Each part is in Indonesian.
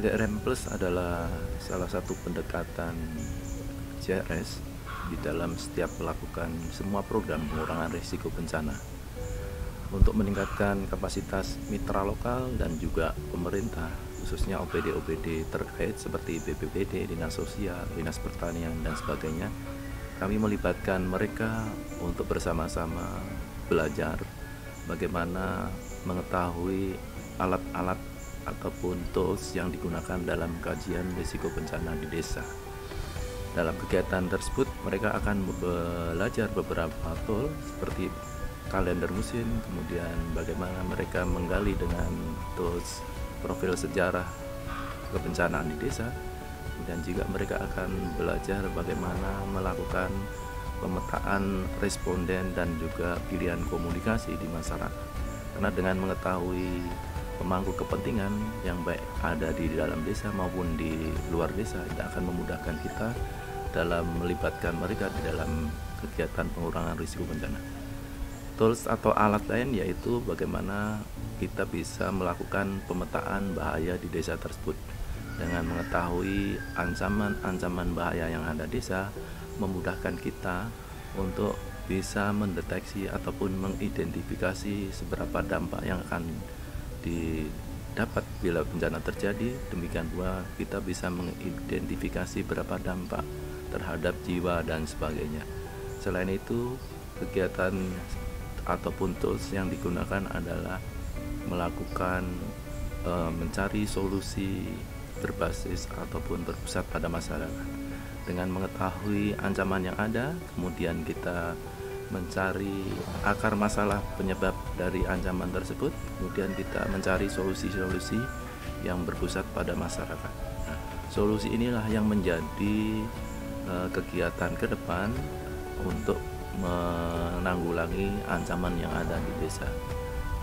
CLDRM Plus adalah salah satu pendekatan CRS di dalam setiap melakukan semua program pengurangan risiko bencana untuk meningkatkan kapasitas mitra lokal dan juga pemerintah, khususnya OPD-OPD terkait seperti BPBD, Dinas Sosial, Dinas Pertanian, dan sebagainya. Kami melibatkan mereka untuk bersama-sama belajar bagaimana mengetahui alat-alat ataupun tools yang digunakan dalam kajian risiko bencana di desa. Dalam kegiatan tersebut, mereka akan belajar beberapa tool seperti kalender musim, kemudian bagaimana mereka menggali dengan tools profil sejarah kebencanaan di desa, kemudian juga mereka akan belajar bagaimana melakukan pemetaan responden dan juga pilihan komunikasi di masyarakat. Karena dengan mengetahui pemangku kepentingan yang baik ada di dalam desa maupun di luar desa, itu akan memudahkan kita dalam melibatkan mereka di dalam kegiatan pengurangan risiko bencana. Tools atau alat lain yaitu bagaimana kita bisa melakukan pemetaan bahaya di desa tersebut. Dengan mengetahui ancaman-ancaman bahaya yang ada di desa, memudahkan kita untuk bisa mendeteksi ataupun mengidentifikasi seberapa dampak yang akan didapat bila bencana terjadi. Demikian pula kita bisa mengidentifikasi berapa dampak terhadap jiwa dan sebagainya. Selain itu, kegiatan ataupun tools yang digunakan adalah melakukan mencari solusi berbasis ataupun berpusat pada masyarakat. Dengan mengetahui ancaman yang ada, kemudian kita mencari akar masalah penyebab dari ancaman tersebut, kemudian kita mencari solusi-solusi yang berpusat pada masyarakat. Nah, solusi inilah yang menjadi kegiatan ke depan untuk menanggulangi ancaman yang ada di desa.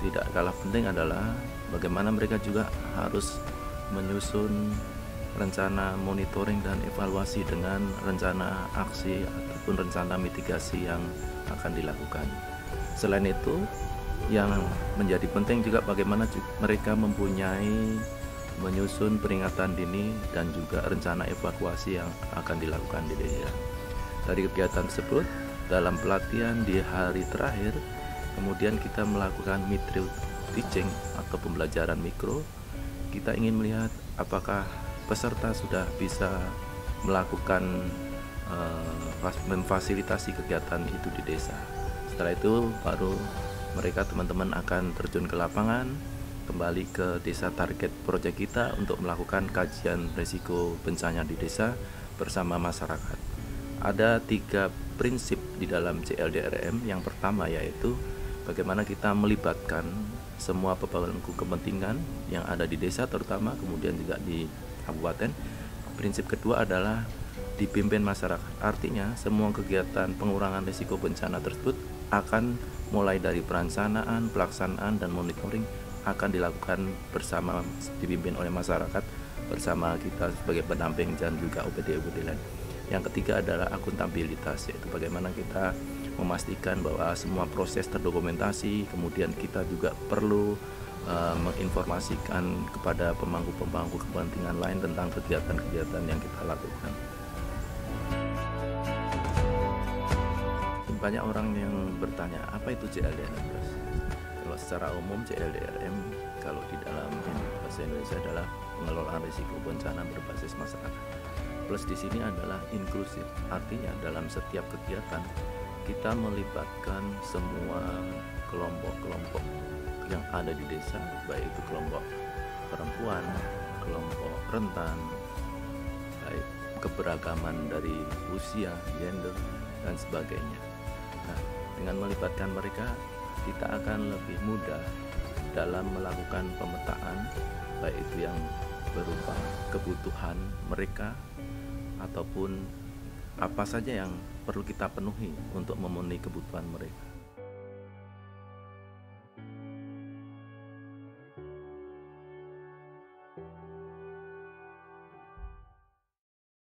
Tidak kalah penting adalah bagaimana mereka juga harus menyusun rencana monitoring dan evaluasi dengan rencana aksi ataupun rencana mitigasi yang akan dilakukan. Selain itu, yang menjadi penting juga bagaimana mereka mempunyai menyusun peringatan dini dan juga rencana evakuasi yang akan dilakukan di desa. Dari kegiatan tersebut, dalam pelatihan di hari terakhir, kemudian kita melakukan micro teaching atau pembelajaran mikro. Kita ingin melihat apakah peserta sudah bisa melakukan memfasilitasi kegiatan itu di desa. Setelah itu baru mereka teman-teman akan terjun ke lapangan, kembali ke desa target proyek kita untuk melakukan kajian risiko bencana di desa bersama masyarakat. Ada 3 prinsip di dalam CLDRM. Yang pertama yaitu bagaimana kita melibatkan semua pemangku kepentingan yang ada di desa terutama, kemudian juga di kabupaten. Prinsip kedua adalah dipimpin masyarakat. Artinya semua kegiatan pengurangan risiko bencana tersebut akan mulai dari perencanaan, pelaksanaan, dan monitoring akan dilakukan bersama, dipimpin oleh masyarakat bersama kita sebagai pendamping dan juga OPD-OPD lain. Yang ketiga adalah akuntabilitas, yaitu bagaimana kita memastikan bahwa semua proses terdokumentasi. Kemudian kita juga perlu menginformasikan kepada pemangku-pemangku kepentingan lain tentang kegiatan-kegiatan yang kita lakukan. Banyak orang yang bertanya, apa itu CLDRM? Kalau secara umum CLDRM kalau di dalam bahasa Indonesia adalah pengelolaan risiko bencana berbasis masyarakat. Plus di sini adalah inklusif, artinya dalam setiap kegiatan kita melibatkan semua kelompok-kelompok yang ada di desa, baik itu kelompok perempuan, kelompok rentan, baik keberagaman dari usia, gender, dan sebagainya. Nah, dengan melibatkan mereka, kita akan lebih mudah dalam melakukan pemetaan, baik itu yang berupa kebutuhan mereka ataupun apa saja yang perlu kita penuhi untuk memenuhi kebutuhan mereka.